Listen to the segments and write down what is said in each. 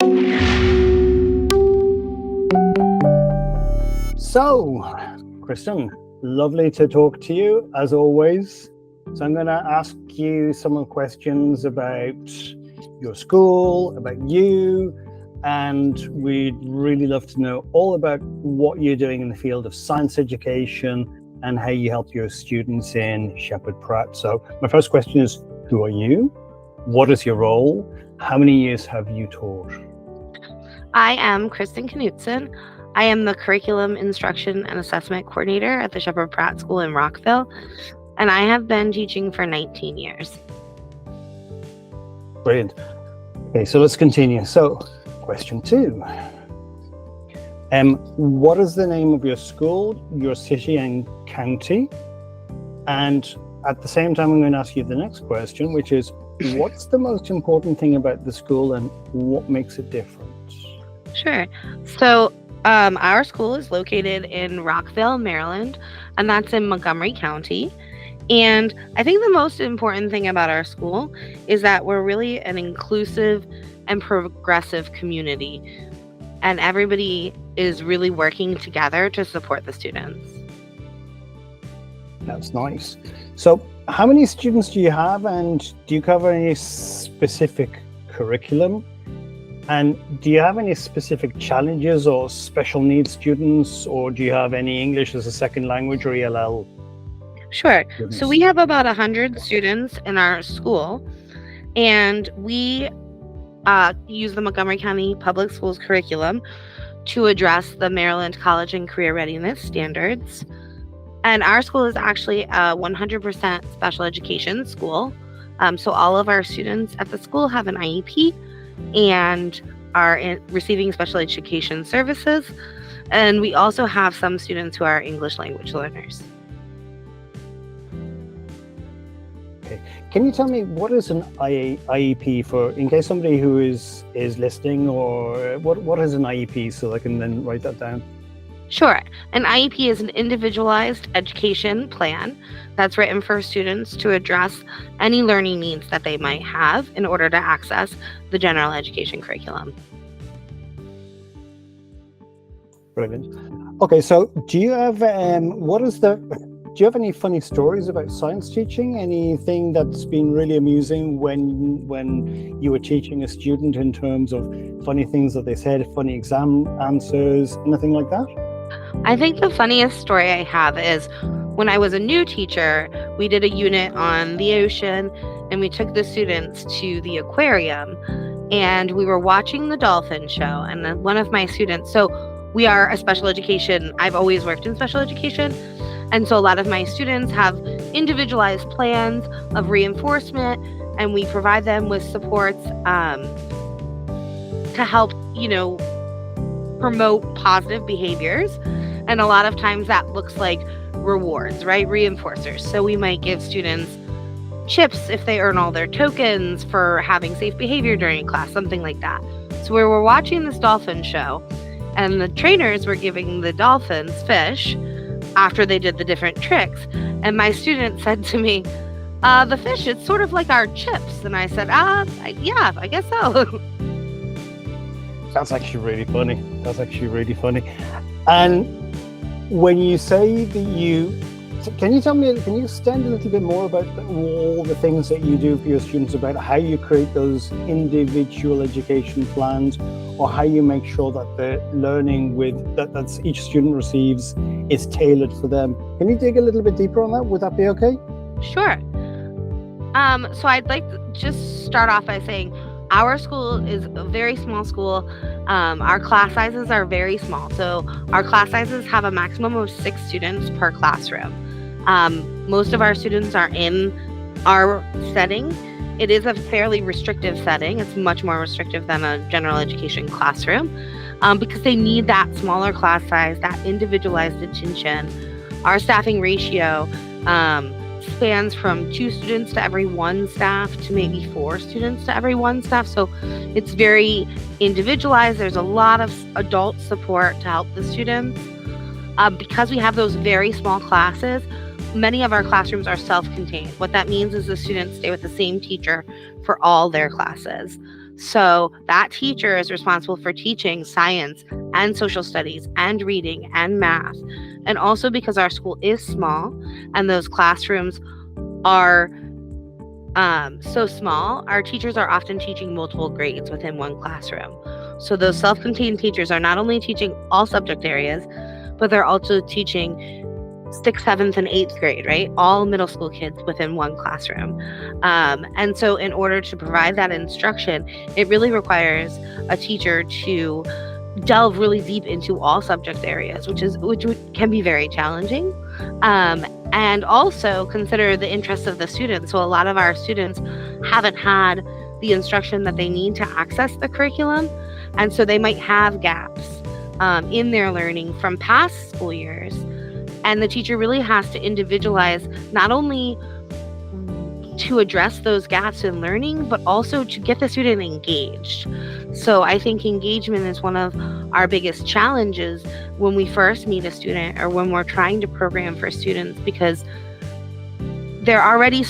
So, Kristen, lovely to talk to you as always. So I'm going to ask you some questions about your school, about you, and we'd really love to know all about what you're doing in the field of science education and how you help your students in Sheppard Pratt. So my first question is, who are you? What is your role? How many years have you taught? I am Kristen Knutson. I am the Curriculum Instruction and Assessment Coordinator at the Sheppard Pratt School in Rockville, and I have been teaching for 19 years. Brilliant. Okay, so let's continue. So, question 2. What is the name of your school, your city and county? And at the same time, I'm going to ask you the next question, which is, what's the most important thing about the school and what makes it different? Sure. So, our school is located in Rockville, Maryland, and that's in Montgomery County. And I think the most important thing about our school is that we're really an inclusive and progressive community, and everybody is really working together to support the students. That's nice. So how many students do you have, and do you cover any specific curriculum? And do you have any specific challenges or special needs students, or do you have any English as a second language or ELL? Sure. So we have about 100 students in our school, and we use the Montgomery County Public Schools curriculum to address the Maryland College and Career Readiness Standards. And our school is actually a 100% special education school. So all of our students at the school have an IEP and are receiving special education services. And we also have some students who are English language learners. Okay. Can you tell me what is an IEP for, in case somebody who is listening, or what is an IEP so I can then write that down? Sure. An IEP is an individualized education plan that's written for students to address any learning needs that they might have in order to access the general education curriculum. Brilliant. Okay, so do you have do you have any funny stories about science teaching? Anything that's been really amusing when you were teaching a student in terms of funny things that they said, funny exam answers, anything like that? I think the funniest story I have is when I was a new teacher, we did a unit on the ocean, and we took the students to the aquarium, and we were watching the dolphin show. And then one of my students, so we are a special education, I've always worked in special education, and so a lot of my students have individualized plans of reinforcement, and we provide them with supports to help, promote positive behaviors. And a lot of times that looks like rewards, right? Reinforcers. So we might give students chips if they earn all their tokens for having safe behavior during class, something like that. So we were watching this dolphin show, and the trainers were giving the dolphins fish after they did the different tricks. And my student said to me, the fish, it's sort of like our chips. And I said, yeah, I guess so. That's actually really funny. And when you say that can you extend a little bit more about all the things that you do for your students, about how you create those individual education plans, or how you make sure that the learning that each student receives is tailored for them? Can you dig a little bit deeper on that? Would that be okay? Sure. So I'd like to just start off by saying our school is a very small school. Our class sizes are very small. So our class sizes have a maximum of 6 students per classroom. Most of our students are in our setting. It is a fairly restrictive setting. It's much more restrictive than a general education classroom because they need that smaller class size, that individualized attention. Our staffing ratio spans from 2 students to every 1 staff to maybe 4 students to every 1 staff. So it's very individualized. There's a lot of adult support to help the students. Because we have those very small classes, many of our classrooms are self-contained. What that means is the students stay with the same teacher for all their classes. So that teacher is responsible for teaching science and social studies and reading and math. And also because our school is small and those classrooms are so small, our teachers are often teaching multiple grades within one classroom. So those self-contained teachers are not only teaching all subject areas, but they're also teaching 6th, 7th, and 8th grade, right? All middle school kids within one classroom. And so in order to provide that instruction, it really requires a teacher to delve really deep into all subject areas, which can be very challenging. And also consider the interests of the students. So a lot of our students haven't had the instruction that they need to access the curriculum. And so they might have gaps in their learning from past school years. And the teacher really has to individualize not only to address those gaps in learning, but also to get the student engaged. So I think engagement is one of our biggest challenges when we first meet a student or when we're trying to program for students, because they're already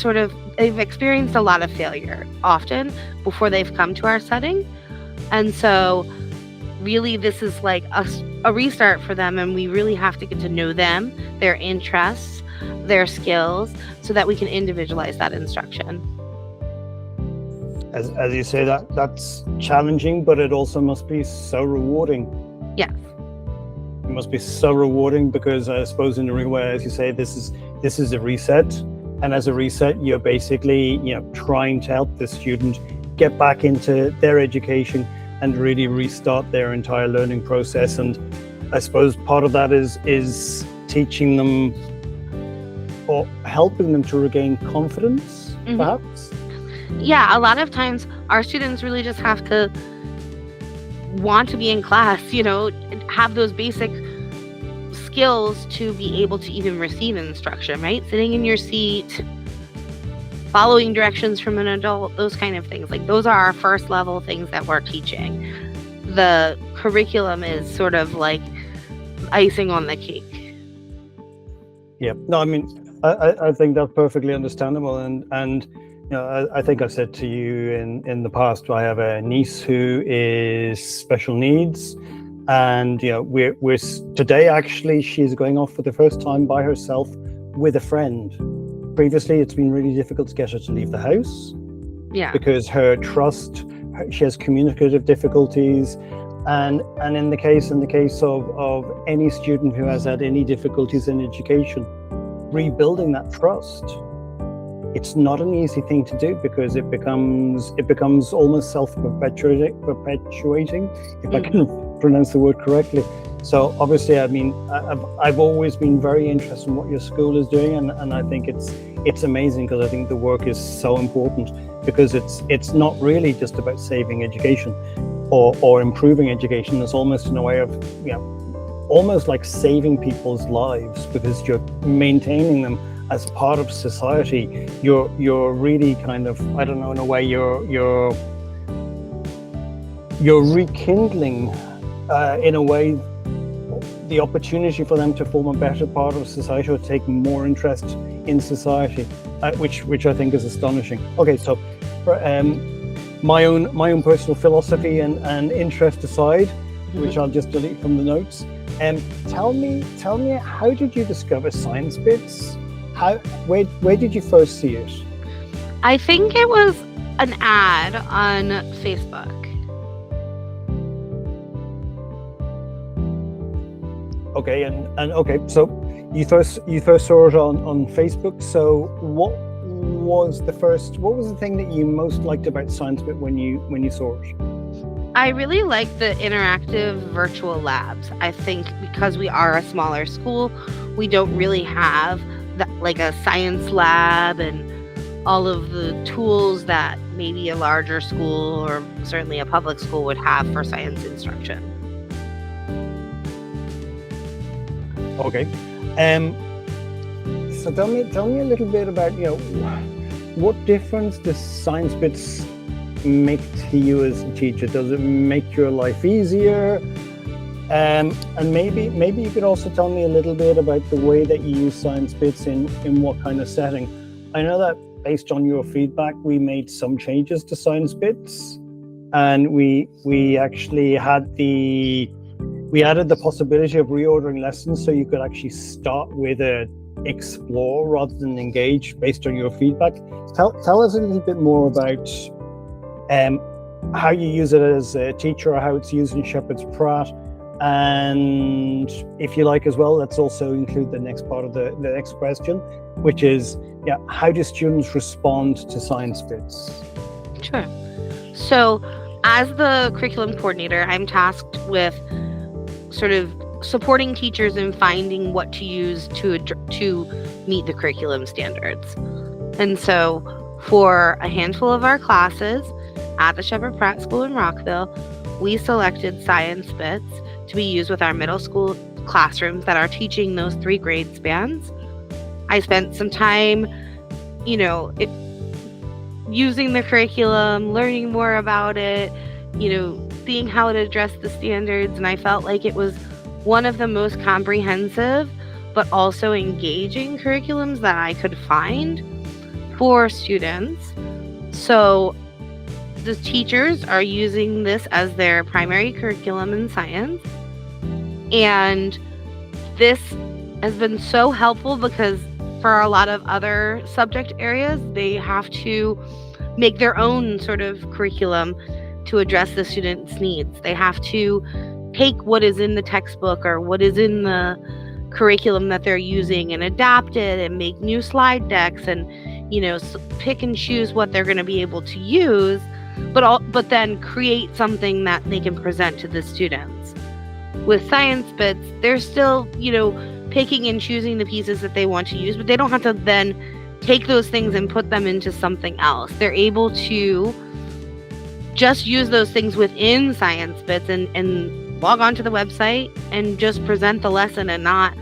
they've experienced a lot of failure often before they've come to our setting. And so really this is like a restart for them, and we really have to get to know them, their interests, their skills, so that we can individualize that instruction. As you say, that's challenging, but it also must be so rewarding. Yes. It must be so rewarding because I suppose in a real way, as you say, this is a reset, and as a reset, you're basically trying to help the student get back into their education and really restart their entire learning process. And I suppose part of that is teaching them or helping them to regain confidence, perhaps. Yeah, a lot of times our students really just have to want to be in class, have those basic skills to be able to even receive instruction, right? Sitting in your seat, following directions from an adult, those kind of things. Like those are our first level things that we're teaching. The curriculum is sort of like icing on the cake. Yeah, no, I mean, I think that's perfectly understandable. And I think I've said to you in the past, I have a niece who is special needs, and we're today actually she's going off for the first time by herself with a friend. Previously, it's been really difficult to get her to leave the house. Yeah. Because she has communicative difficulties, and in the case of any student who has had any difficulties in education, rebuilding that trust, it's not an easy thing to do because it becomes almost self-perpetuating, if I can pronounce the word correctly. So obviously, I mean, I've always been very interested in what your school is doing, and I think it's amazing because I think the work is so important, because it's not really just about saving education or improving education. It's almost in a way of almost like saving people's lives, because you're maintaining them as part of society. You're really kind of, I don't know, in a way you're rekindling in a way the opportunity for them to form a better part of society or take more interest in society, which I think is astonishing. Okay, so my own personal philosophy and interest aside, which I'll just delete from the notes. Tell me, how did you discover Science Bits? Where did you first see it? I think it was an ad on Facebook. Okay, and okay, so you first saw it on Facebook. So what was the thing that you most liked about Science Bit when you saw it? I really like the interactive virtual labs. I think because we are a smaller school, we don't really have like a science lab and all of the tools that maybe a larger school or certainly a public school would have for science instruction. Okay, so tell me a little bit about what difference does Science Bits make to you as a teacher? Does it make your life easier? And maybe you could also tell me a little bit about the way that you use Science Bits in what kind of setting. I know that based on your feedback, we made some changes to Science Bits. and we actually had we added the possibility of reordering lessons, so you could actually start with a explore rather than engage based on your feedback. Tell us a little bit more about how you use it as a teacher, or how it's used in Sheppard Pratt. And if you like as well, let's also include the next part of the next question, which is, how do students respond to science bits? Sure. So as the curriculum coordinator, I'm tasked with sort of supporting teachers in finding what to use to meet the curriculum standards. And so for a handful of our classes at the Sheppard Pratt School in Rockville, we selected science bits to be used with our middle school classrooms that are teaching those 3 grade spans. I spent some time, using the curriculum, learning more about it, seeing how it addressed the standards, and I felt like it was one of the most comprehensive but also engaging curriculums that I could find for students. So the teachers are using this as their primary curriculum in science, and this has been so helpful because for a lot of other subject areas, they have to make their own sort of curriculum to address the students' needs. They have to take what is in the textbook or what is in the curriculum that they're using and adapt it and make new slide decks and, pick and choose what they're going to be able to use, but then create something that they can present to the students. With science bits, they're still, picking and choosing the pieces that they want to use, but they don't have to then take those things and put them into something else. They're able to just use those things within science bits and log onto the website and just present the lesson and not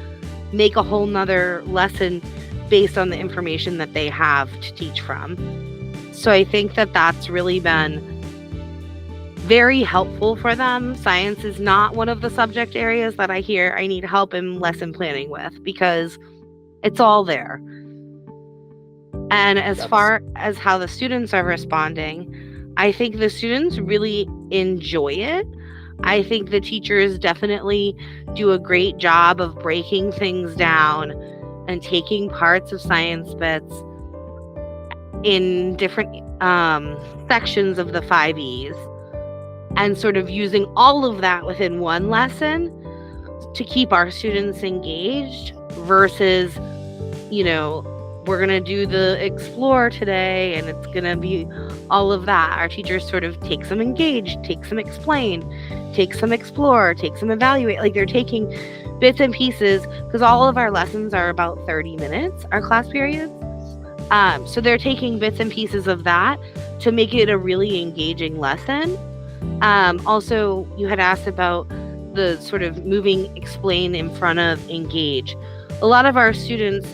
make a whole nother lesson based on the information that they have to teach from. So I think that that's really been very helpful for them. Science is not one of the subject areas that I hear I need help in lesson planning with, because it's all there. And as far as how the students are responding, I think the students really enjoy it. I think the teachers definitely do a great job of breaking things down and taking parts of science bits in different sections of the 5 E's and sort of using all of that within one lesson to keep our students engaged versus, we're going to do the explore today and it's going to be all of that. Our teachers sort of take some engage, take some explain, take some explore, take some evaluate. Like they're taking bits and pieces, because all of our lessons are about 30 minutes, our class periods. So they're taking bits and pieces of that to make it a really engaging lesson. Also, you had asked about the sort of moving explain in front of engage. A lot of our students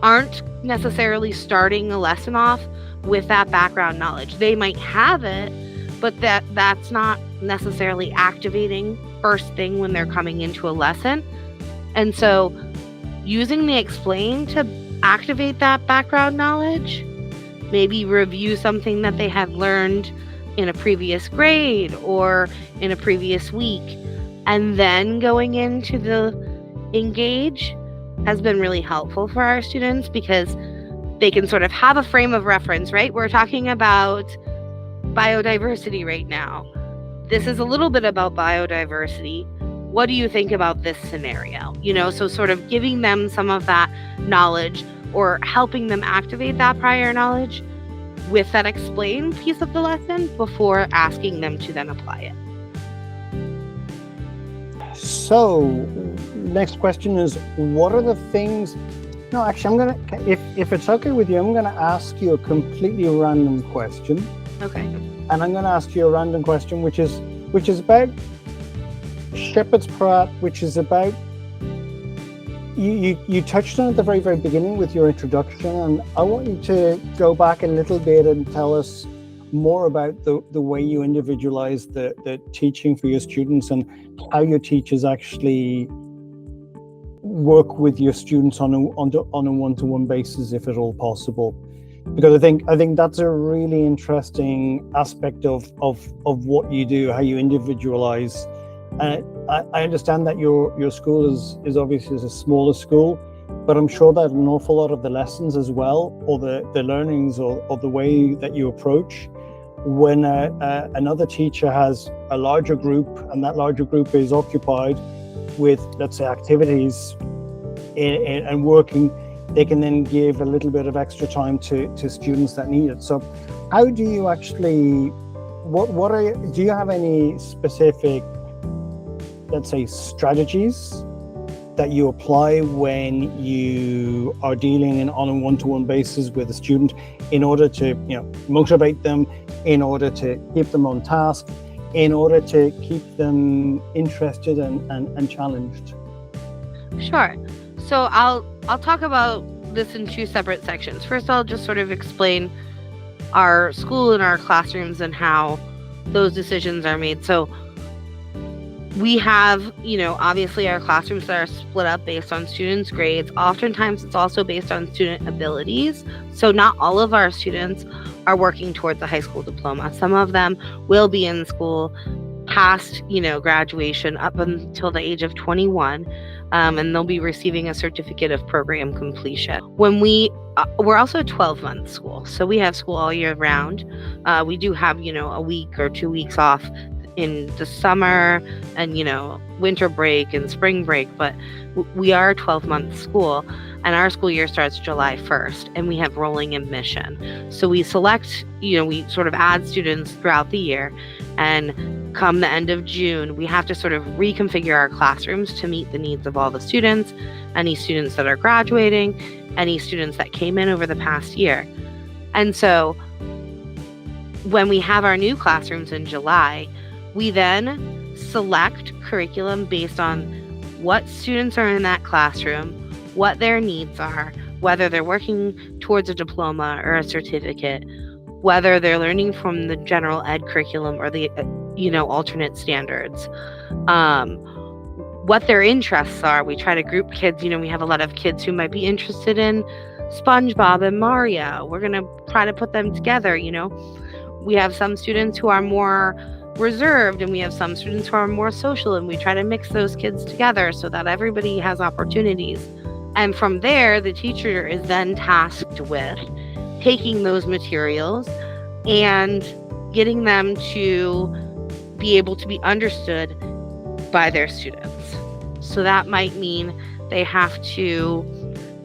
aren't necessarily starting a lesson off with that background knowledge. They might have it, but that's not necessarily activating first thing when they're coming into a lesson. And so using the explain to activate that background knowledge, maybe review something that they had learned in a previous grade or in a previous week, and then going into the engage has been really helpful for our students, because they can sort of have a frame of reference, right? We're talking about biodiversity right now. This is a little bit about biodiversity. What do you think about this scenario? So sort of giving them some of that knowledge or helping them activate that prior knowledge with that explain piece of the lesson before asking them to then apply it. So, next question is, what are the things? No, actually, if it's okay with you, I'm gonna ask you a completely random question. Okay. And I'm gonna ask you a random question, which is about Sheppard Pratt, which is about you touched on it at the very, very beginning with your introduction, and I want you to go back a little bit and tell us more about the way you individualize the teaching for your students and how your teachers actually work with your students on a one-to-one basis, if at all possible. because I think that's a really interesting aspect of what you do, how you individualize. I understand that your school is obviously a smaller school, but I'm sure that an awful lot of the lessons as well, or the learnings, or the way that you approach, when another teacher has a larger group and that larger group is occupied with, let's say, activities and working, they can then give a little bit of extra time to students that need it. So how do you actually, do you have any specific, let's say, strategies that you apply when you are dealing on a one-to-one basis with a student in order to, motivate them, in order to keep them on task, in order to keep them interested and challenged? Sure. So I'll talk about this in two separate sections. First, I'll just sort of explain our school and our classrooms and how those decisions are made. So we have, obviously our classrooms that are split up based on students' grades. Oftentimes it's also based on student abilities. So not all of our students are working towards a high school diploma. Some of them will be in school past, graduation up until the age of 21. And they'll be receiving a certificate of program completion. When we're also a 12-month school, so we have school all year round. We do have, a week or 2 weeks off in the summer and, winter break and spring break, but we are a 12-month school, and our school year starts July 1st, and we have rolling admission. So we select, we sort of add students throughout the year, and come the end of June, we have to sort of reconfigure our classrooms to meet the needs of all the students, any students that are graduating, any students that came in over the past year. And so when we have our new classrooms in July, we then select curriculum based on what students are in that classroom, what their needs are, whether they're working towards a diploma or a certificate, whether they're learning from the general ed curriculum or the alternate standards, what their interests are. We try to group kids. We have a lot of kids who might be interested in SpongeBob and Mario. We're going to try to put them together. We have some students who are more reserved, and we have some students who are more social, and we try to mix those kids together so that everybody has opportunities. And from there, the teacher is then tasked with taking those materials and getting them to be able to be understood by their students. So that might mean they have to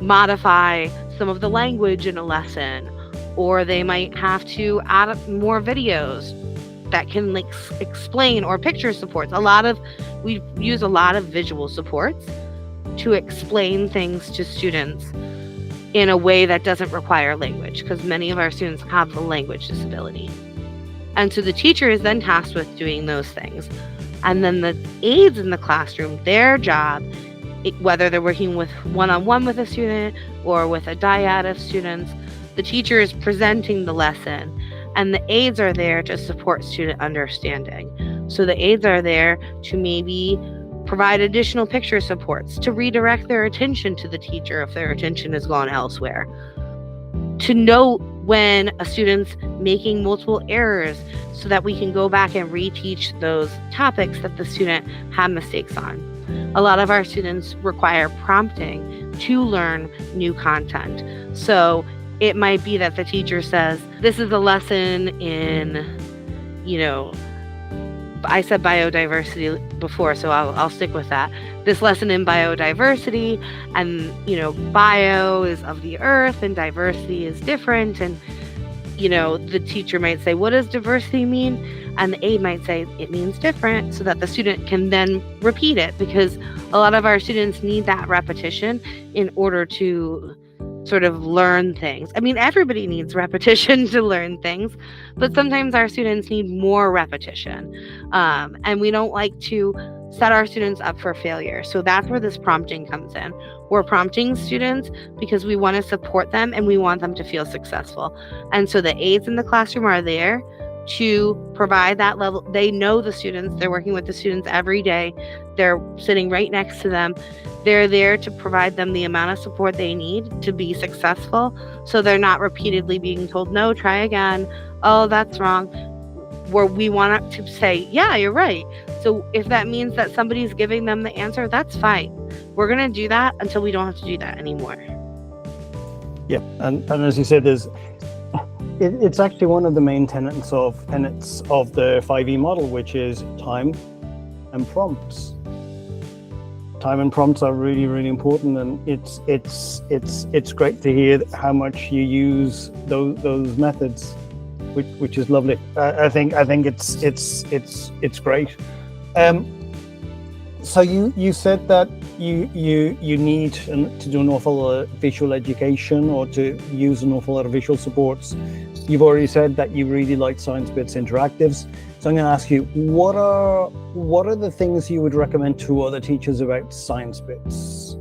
modify some of the language in a lesson, or they might have to add more videos that can explain, or picture supports. We use a lot of visual supports to explain things to students in a way that doesn't require language, because many of our students have a language disability. And so the teacher is then tasked with doing those things. And then the aides in the classroom, their job, whether they're working with one-on-one with a student or with a dyad of students, the teacher is presenting the lesson, and the aides are there to support student understanding. So the aides are there to maybe provide additional picture supports, to redirect their attention to the teacher if their attention has gone elsewhere, to note when a student's making multiple errors so that we can go back and reteach those topics that the student had mistakes on. A lot of our students require prompting to learn new content. So it might be that the teacher says, this is a lesson in, I said biodiversity before, so I'll stick with that. This lesson in biodiversity, and, bio is of the earth and diversity is different. And, the teacher might say, what does diversity mean? And the aide might say, it means different, so that the student can then repeat it, because a lot of our students need that repetition in order to sort of learn things. I mean, everybody needs repetition to learn things, but sometimes our students need more repetition. And we don't like to set our students up for failure. So that's where this prompting comes in. We're prompting students because we want to support them and we want them to feel successful. And so the aides in the classroom are there to provide that level. They know the students. They're working with the students every day. They're sitting right next to them. They're there to provide them the amount of support they need to be successful. So they're not repeatedly being told, no, try again. Oh, that's wrong. Where we want to say, yeah, you're right. So if that means that somebody's giving them the answer, that's fine. We're going to do that until we don't have to do that anymore. Yeah, and as you said, it's actually one of the main tenets of the 5E model, which is time and prompts. Time and prompts are really, really important, and it's great to hear how much you use those methods, which is lovely. I think it's great. So you said that you need to do an awful lot of visual education, or to use an awful lot of visual supports. You've already said that you really like Science Bits Interactives. So I'm going to ask you, what are the things you would recommend to other teachers about Science Bits?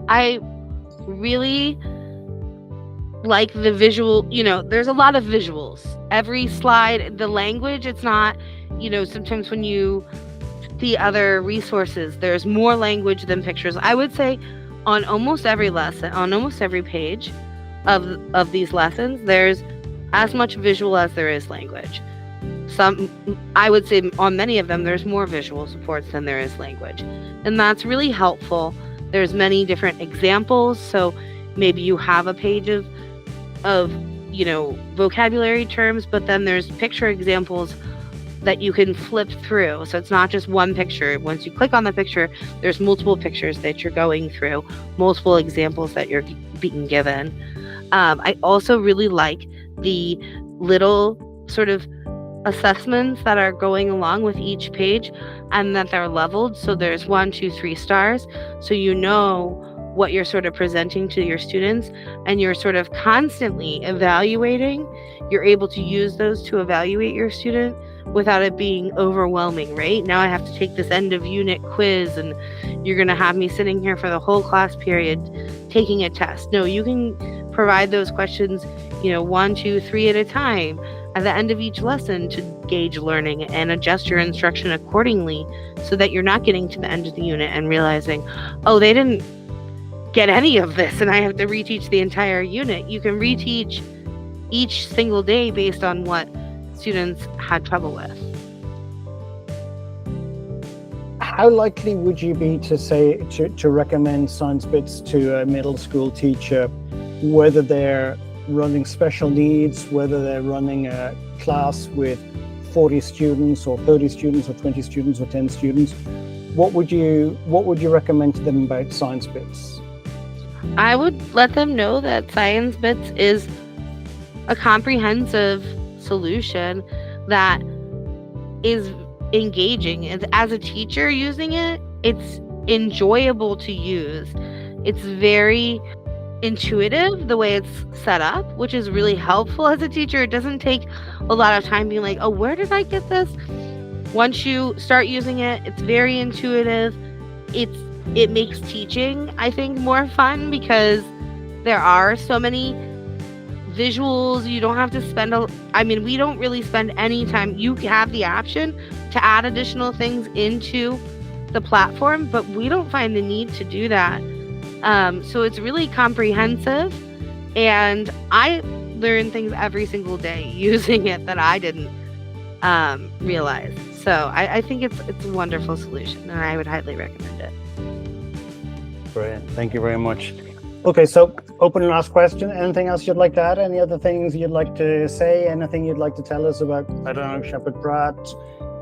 I really like the visual, there's a lot of visuals. Every slide, the language, it's not, sometimes when you see other resources, there's more language than pictures. I would say on almost every lesson, on almost every page of these lessons, there's as much visual as there is language. I would say on many of them, there's more visual supports than there is language. And that's really helpful. There's many different examples. So maybe you have a page of vocabulary terms, but then there's picture examples that you can flip through. So it's not just one picture. Once you click on the picture, there's multiple pictures that you're going through, multiple examples that you're being given. I also really like the little sort of assessments that are going along with each page, and that they're leveled. So there's 1, 2, 3 stars. So you know what you're sort of presenting to your students, and you're sort of constantly evaluating. You're able to use those to evaluate your student without it being overwhelming, right? Now I have to take this end of unit quiz, and you're going to have me sitting here for the whole class period taking a test. No, you can provide those questions, 1, 2, 3 at a time at the end of each lesson to gauge learning and adjust your instruction accordingly, so that you're not getting to the end of the unit and realizing, oh, they didn't get any of this and I have to reteach the entire unit. You can reteach each single day based on what students had trouble with. How likely would you be to recommend Science Bits to a middle school teacher, whether they're running special needs, whether they're running a class with 40 students or 30 students or 20 students or 10 students? What would you recommend to them about Science Bits? I would let them know that Science Bits is a comprehensive solution that is engaging. As a teacher using it, it's enjoyable to use. It's very intuitive the way it's set up, which is really helpful as a teacher. It doesn't take a lot of time being like, oh, where did I get this? Once you start using it, it's very intuitive. It makes teaching, I think, more fun because there are so many visuals. You don't have to spend we don't really spend any time. You have the option to add additional things into the platform, but we don't find the need to do that. So it's really comprehensive, and I learn things every single day using it that I didn't realize. So I think it's a wonderful solution, and I would highly recommend it. Brilliant. Thank you very much. Okay, so open and last question. Anything else you'd like to add? Any other things you'd like to say? Anything you'd like to tell us about, I don't know, Sheppard Pratt,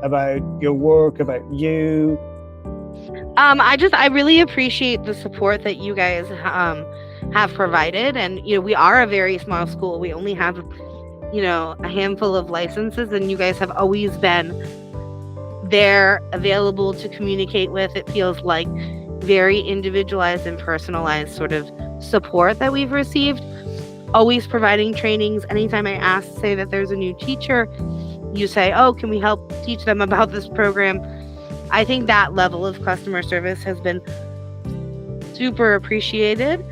about your work, about you? I really appreciate the support that you guys have provided. And, we are a very small school. We only have, a handful of licenses, and you guys have always been there, available to communicate with. It feels like very individualized and personalized sort of support that we've received. Always providing trainings. Anytime I ask, say that there's a new teacher, you say, oh, can we help teach them about this program? I think that level of customer service has been super appreciated,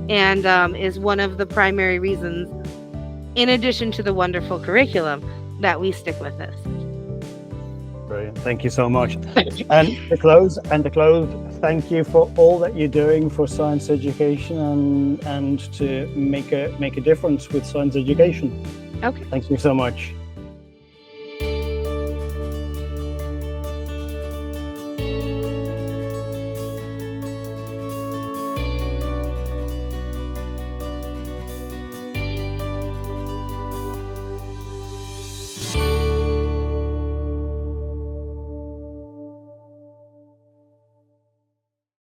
and is one of the primary reasons in addition to the wonderful curriculum, that we stick with this. Brilliant. Thank you so much. And to close, thank you for all that you're doing for science education and to make a difference with science education. Okay. Thank you so much.